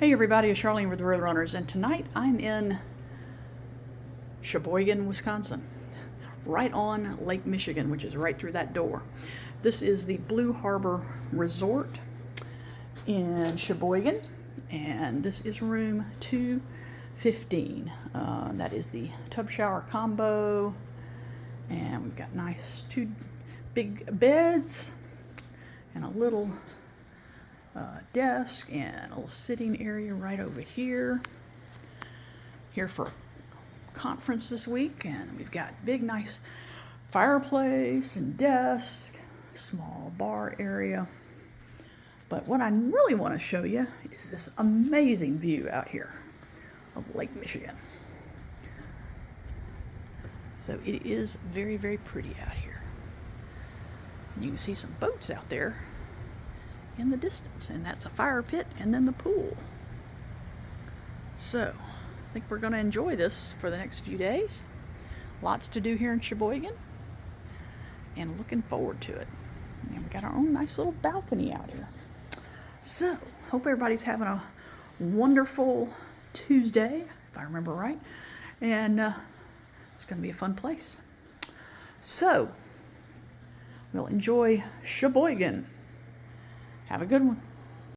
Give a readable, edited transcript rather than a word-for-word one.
Hey everybody, it's Charlene with the Roadrunners, and tonight I'm in Sheboygan, Wisconsin, right on Lake Michigan, which is right through that door. This is the Blue Harbor Resort in Sheboygan, and this is room 215. That is the tub shower combo, and we've got nice two big beds and a little desk and a little sitting area right over here. Here for a conference this week, and we've got big nice fireplace and desk, small bar area. But what I really want to show you is this amazing view out here of Lake Michigan. So it is very, very pretty out here. You can see some boats out there in the distance, and that's a fire pit and then the pool. So I think we're going to enjoy this for the next few days. Lots to do here in Sheboygan, and looking forward to it. And we got our own nice little balcony out here. So hope everybody's having a wonderful Tuesday, if I remember right, and it's going to be a fun place. So we'll enjoy Sheboygan. Have a good one.